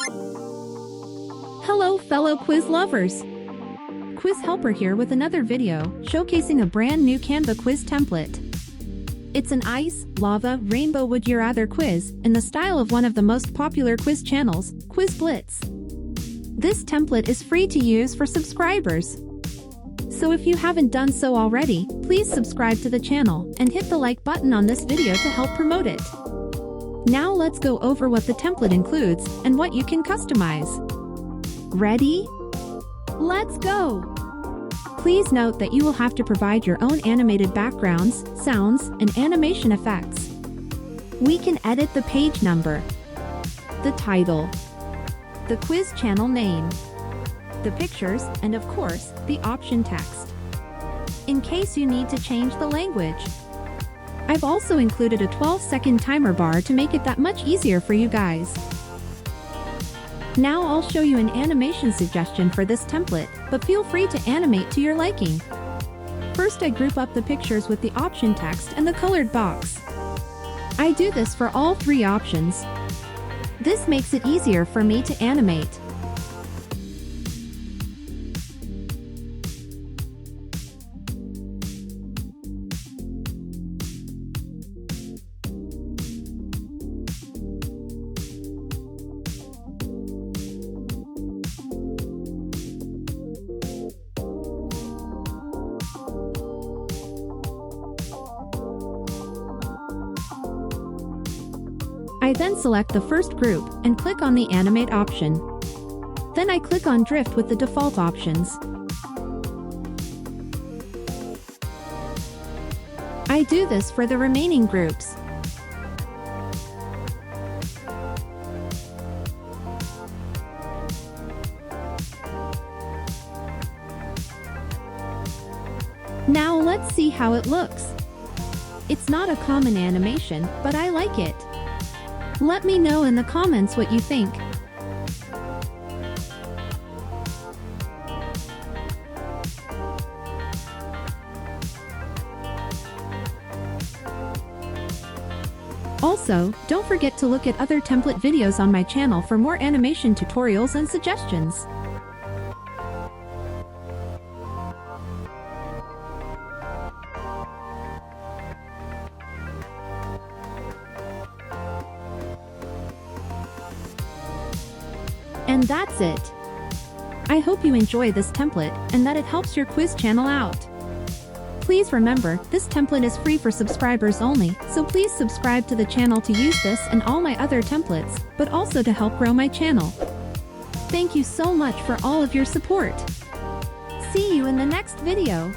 Hello fellow quiz lovers! Quiz Helper here with another video showcasing a brand new Canva quiz template. It's an ice, lava, rainbow would you rather quiz in the style of one of the most popular quiz channels, Quiz Blitz. This template is free to use for subscribers. So if you haven't done so already, please subscribe to the channel and hit the like button on this video to help promote it. Now let's go over what the template includes and what you can customize. Ready? Let's go! Please note that you will have to provide your own animated backgrounds, sounds, and animation effects. We can edit the page number, the title, the quiz channel name, the pictures, and of course, the option text, in case you need to change the language. I've also included a 12-second timer bar to make it that much easier for you guys. Now I'll show you an animation suggestion for this template, but feel free to animate to your liking. First, I group up the pictures with the option text and the colored box. I do this for all three options. This makes it easier for me to animate. I then select the first group and click on the Animate option. Then I click on Drift with the default options. I do this for the remaining groups. Now let's see how it looks. It's not a common animation, but I like it. Let me know in the comments what you think. Also, don't forget to look at other template videos on my channel for more animation tutorials and suggestions. And that's it. I hope you enjoy this template and that it helps your quiz channel out. Please remember, this template is free for subscribers only, so please subscribe to the channel to use this and all my other templates, but also to help grow my channel. Thank you so much for all of your support. See you in the next video.